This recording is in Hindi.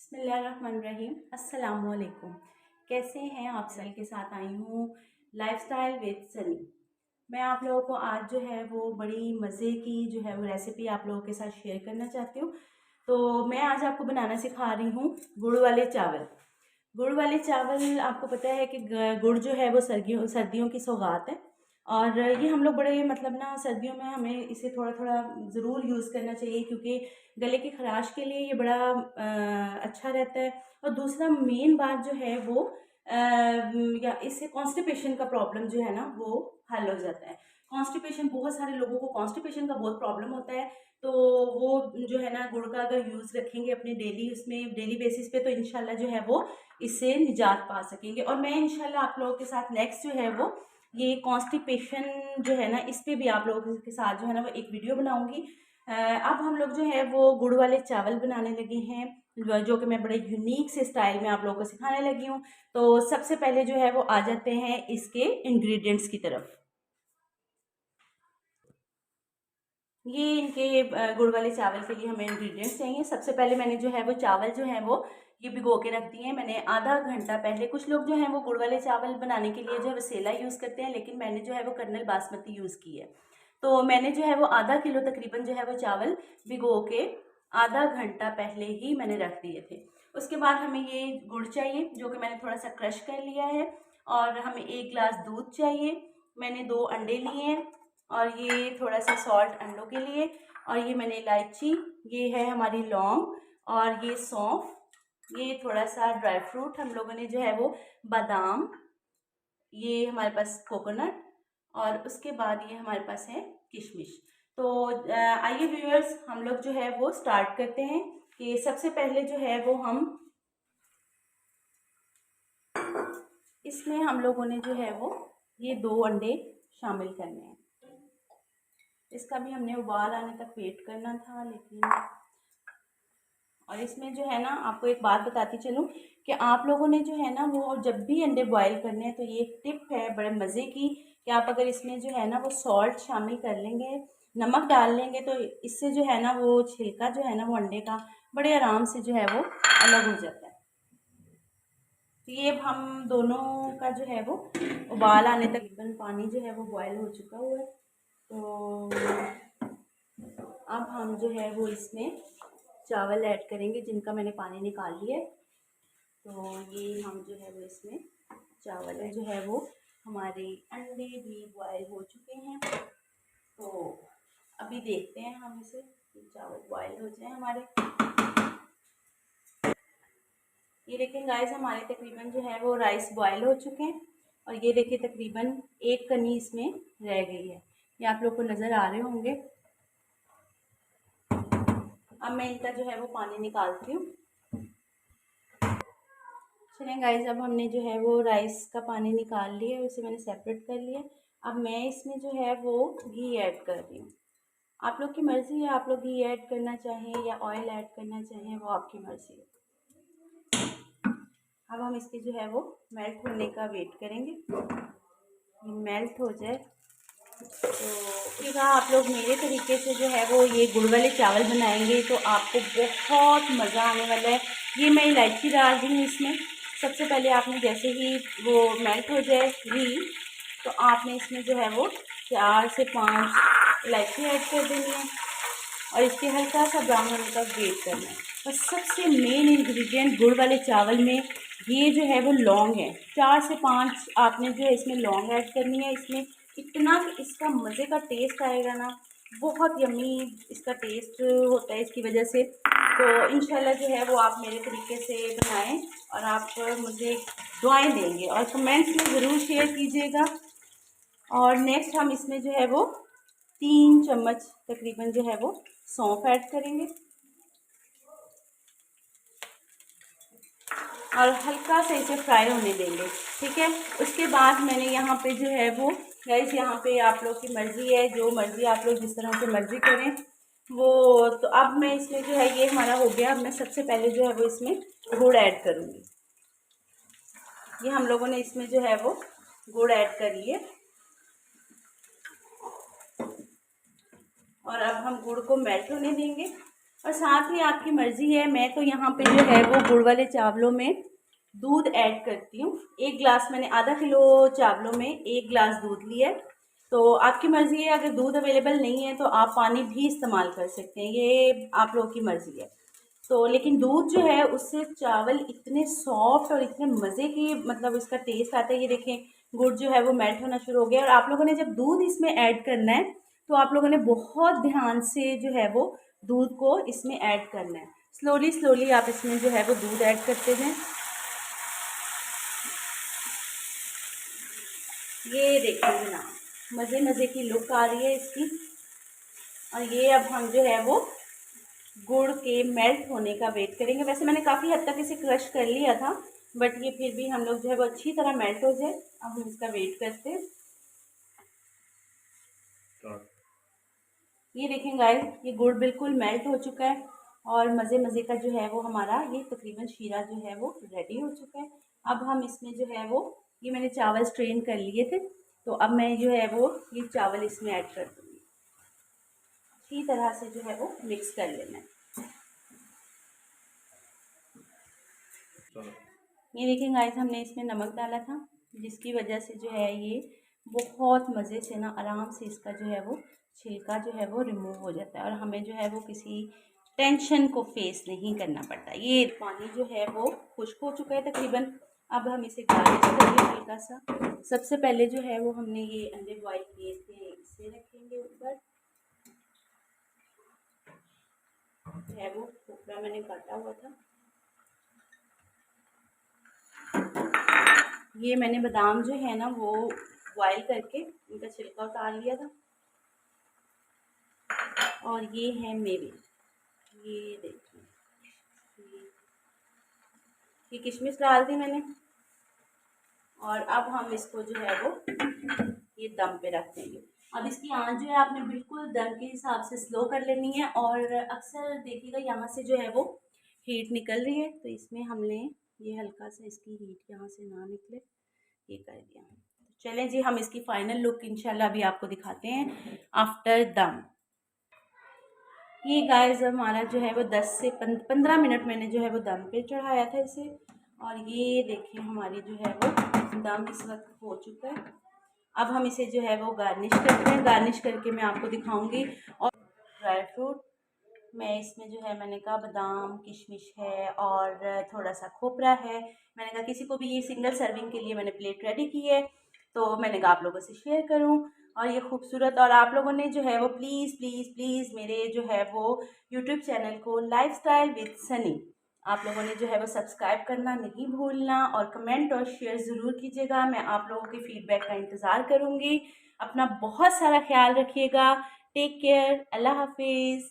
बिस्मिल्लाहिर्रहमानिर्रहीम। अस्सलामुअलैकुम। कैसे हैं आप? सनी के साथ आई हूँ लाइफस्टाइल विद सनी। मैं आप लोगों को आज जो है वो बड़ी मज़े की जो है वो रेसिपी आप लोगों के साथ शेयर करना चाहती हूँ। तो मैं आज आपको बनाना सिखा रही हूँ गुड़ वाले चावल। गुड़ वाले चावल, आपको पता है कि गुड़ जो है वो सर्दियों सर्दियों की सौगात है। और ये हम लोग बड़े मतलब ना सर्दियों में हमें इसे थोड़ा थोड़ा ज़रूर यूज़ करना चाहिए, क्योंकि गले की खराश के लिए ये बड़ा अच्छा रहता है। और दूसरा मेन बात जो है वो या इससे कॉन्स्टिपेशन का प्रॉब्लम जो है ना वो हल हो जाता है। कॉन्स्टिपेशन, बहुत सारे लोगों को कॉन्स्टिपेशन का बहुत प्रॉब्लम होता है। तो वो जो है ना गुड़ का अगर यूज़ रखेंगे अपने डेली उसमें डेली बेसिस पे, तो इंशाल्लाह जो है वो इससे निजात पा सकेंगे। और मैं इंशाल्लाह आप लोगों के साथ नेक्स्ट जो है वो ये कॉन्स्टिपेशन जो है ना इस पे भी आप लोगों के साथ जो है ना वो एक वीडियो बनाऊंगी। अब हम लोग जो है वो गुड़ वाले चावल बनाने लगे हैं, जो कि मैं बड़े यूनिक से स्टाइल में आप लोगों को सिखाने लगी हूँ। तो सबसे पहले जो है वो आ जाते हैं इसके इंग्रेडिएंट्स की तरफ। ये इनके गुड़ वाले चावल के लिए हमें इंग्रेडिएंट्स चाहिए। सबसे पहले मैंने जो है वो चावल जो है वो ये भिगो के रख दिए हैं मैंने आधा घंटा पहले। कुछ लोग जो है वो गुड़ वाले चावल बनाने के लिए जो है वो सेला यूज़ करते हैं, लेकिन मैंने जो है वो कर्नल बासमती यूज़ की है। तो मैंने जो है वो आधा किलो तकरीबन जो है वो चावल भिगो के आधा घंटा पहले ही मैंने रख दिए थे। उसके बाद हमें ये गुड़ चाहिए जो कि मैंने थोड़ा सा क्रश कर लिया है, और हमें 1 गिलास दूध चाहिए। मैंने 2 अंडे लिए हैं, और ये थोड़ा सा सॉल्ट अंडों के लिए, और ये मैंने इलायची, ये है हमारी लौंग, और ये सौंफ, ये थोड़ा सा ड्राई फ्रूट हम लोगों ने जो है वो बादाम, ये हमारे पास कोकोनट, और उसके बाद ये हमारे पास है किशमिश। तो आइए व्यूअर्स, हम लोग जो है वो स्टार्ट करते हैं कि सबसे पहले जो है वो इसमें हम लोगों ने जो है वो ये 2 अंडे शामिल करने हैं। इसका भी हमने उबाल आने तक वेट करना था, लेकिन और इसमें जो है ना आपको एक बात बताती चलूँ कि आप लोगों ने जो है ना वो जब भी अंडे बॉईल करने हैं तो ये एक टिप है बड़े मज़े की, कि आप अगर इसमें जो है ना वो सॉल्ट शामिल कर लेंगे, नमक डाल लेंगे, तो इससे जो है ना वो छिलका जो है ना वो अंडे का बड़े आराम से जो है वो अलग हो जाता है। तो ये अब हम दोनों का जो है वो उबाल आने तक तकरीबन पानी जो है वो बॉयल हो चुका हुआ है। तो अब हम जो है वो इसमें चावल ऐड करेंगे जिनका मैंने पानी निकाल लिया है। तो ये हम जो है वो इसमें चावल जो है वो हमारे अंडे भी बॉयल हो चुके हैं। तो अभी देखते हैं हम इसे, चावल बॉयल हो जाए हमारे। ये देखें गाइस, हमारे तकरीबन जो है वो राइस बॉयल हो चुके हैं, और ये देखिए तकरीबन एक कनी इसमें रह गई है। ये आप लोग को नज़र आ रहे होंगे। अब मैं इनका जो है वो पानी निकालती हूँ। चलें गाइस, अब हमने जो है वो राइस का पानी निकाल लिया, उसे मैंने सेपरेट कर लिया। अब मैं इसमें जो है वो घी ऐड कर रही हूँ। आप लोग की मर्ज़ी है, आप लोग घी ऐड करना चाहें या ऑयल ऐड करना चाहें, वो आपकी मर्ज़ी है। अब हम इसके जो है वो मेल्ट होने का वेट करेंगे, ये मेल्ट हो जाए। तो ठीक है, आप लोग मेरे तरीके से जो है वो ये गुड़ वाले चावल बनाएंगे तो आपको बहुत मज़ा आने वाला है। ये मैं इलायची डाल रही हूँ इसमें। सबसे पहले आपने जैसे ही वो मेल्ट हो जाए घी, तो आपने इसमें जो है वो 4 से 5 इलायची ऐड कर देनी है, और इसके हल्का सा ब्राउन होने का वेट करना है। और सबसे मेन इंग्रेडिएंट गुड़ वाले चावल में ये जो है वो लौंग है। 4 से 5 आपने जो है इसमें लौंग ऐड करनी है। इसमें इतना कि इसका मज़े का टेस्ट आएगा ना, बहुत यम्मी इसका टेस्ट होता है इसकी वजह से। तो इंशाल्लाह जो है वो आप मेरे तरीके से बनाएं, और आप मुझे दुआएं देंगे, और कमेंट्स में ज़रूर शेयर कीजिएगा। और नेक्स्ट हम इसमें जो है वो 3 चम्मच तकरीबन जो है वो सौंफ ऐड करेंगे, और हल्का से इसे फ्राई होने देंगे। ठीक है, उसके बाद मैंने यहाँ पे जो है वो गाइस, यहाँ पे आप लोग की मर्ज़ी है, जो मर्ज़ी आप लोग जिस तरह से मर्ज़ी करें वो। तो अब मैं इसमें जो है ये हमारा हो गया। अब मैं सबसे पहले जो है वो इसमें गुड़ ऐड करूँगी। ये हम लोगों ने इसमें जो है वो गुड़ ऐड कर लिए, और अब हम गुड़ को मेल्ट होने देंगे। और साथ ही आपकी मर्ज़ी है, मैं तो यहाँ पे जो है वो गुड़ वाले चावलों में दूध ऐड करती हूँ। 1 गिलास मैंने आधा किलो चावलों में 1 गिलास दूध लिया है। तो आपकी मर्ज़ी है, अगर दूध अवेलेबल नहीं है तो आप पानी भी इस्तेमाल कर सकते हैं, ये आप लोगों की मर्ज़ी है। तो लेकिन दूध जो है उससे चावल इतने सॉफ्ट और इतने मज़े की मतलब इसका टेस्ट आता है। ये देखें गुड़ जो है वो मेल्ट होना शुरू हो गया, और आप लोगों ने जब दूध इसमें ऐड करना है तो आप लोगों ने बहुत ध्यान से जो है वो दूध को इसमें ऐड करना है। स्लोली स्लोली आप इसमें जो है वो दूध ऐड करते जाएं। ये देखिए जनाब मज़े मज़े की लुक आ रही है इसकी। और ये अब हम जो है वो गुड़ के मेल्ट होने का वेट करेंगे। वैसे मैंने काफ़ी हद तक इसे क्रश कर लिया था, बट ये फिर भी हम लोग जो है वो अच्छी तरह मेल्ट हो जाए। अब हम इसका वेट करते हैं। ये देखें गाइस, ये गुड़ बिल्कुल मेल्ट हो चुका है और मज़े मज़े का जो है वो हमारा ये तकरीबन शीरा जो है वो रेडी हो चुका है। अब हम इसमें जो है वो ये मैंने चावल स्ट्रेन कर लिए थे, तो अब मैं जो है वो ये चावल इसमें ऐड कर दूँगी। अच्छी तरह से जो है वो मिक्स कर लेना है। ये देखिए गाइस, हमने इसमें नमक डाला था, जिसकी वजह से जो है ये बहुत मज़े से ना आराम से इसका जो है वो छिलका जो है वो रिमूव हो जाता है, और हमें जो है वो किसी टेंशन को फेस नहीं करना पड़ता। ये पानी जो है वो खुश्क हो चुका है तकरीबन। अब हम इसे गार्निश करेंगे हल्का सा। सबसे पहले जो है वो हमने ये अंडे बॉयल किए थे, इसे रखेंगे ऊपर। जो है वो खोपरा मैंने काटा हुआ था। ये मैंने बादाम जो है ना वो बॉयल करके इनका छिलका उतार लिया था। और ये है मेवे, ये देखिए, ये किशमिश डाल दी मैंने। और अब हम इसको जो है वो ये दम पे रख देंगे। अब इसकी आंच जो है आपने बिल्कुल दम के हिसाब से स्लो कर लेनी है। और अक्सर देखिएगा यहाँ से जो है वो हीट निकल रही है, तो इसमें हमने ये हल्का सा इसकी हीट यहाँ से ना निकले ये कर दिया। तो चलें जी, हम इसकी फाइनल लुक इंशाल्लाह अभी आपको दिखाते हैं आफ्टर दम। ये गाइस हमारा जो है वो 10 से 15 मिनट मैंने जो है वो दम पे चढ़ाया था इसे। और ये देखिए हमारी जो है वो दम इस वक्त हो चुका है। अब हम इसे जो है वो गार्निश करते हैं। गार्निश करके मैं आपको दिखाऊंगी। और ड्राई फ्रूट मैं इसमें जो है मैंने कहा बादाम किशमिश है और थोड़ा सा खोपरा है। मैंने कहा किसी को भी ये सिंगल सर्विंग के लिए मैंने प्लेट रेडी की है, तो मैंने कहा आप लोगों से शेयर करूं। और ये खूबसूरत, और आप लोगों ने जो है वो प्लीज़ प्लीज़ प्लीज़ मेरे जो है वो यूट्यूब चैनल को लाइफस्टाइल विद सनी आप लोगों ने जो है वो सब्सक्राइब करना नहीं भूलना, और कमेंट और शेयर ज़रूर कीजिएगा। मैं आप लोगों के फीडबैक का इंतज़ार करूँगी। अपना बहुत सारा ख्याल रखिएगा। Take care. अल्लाह हाफिज़।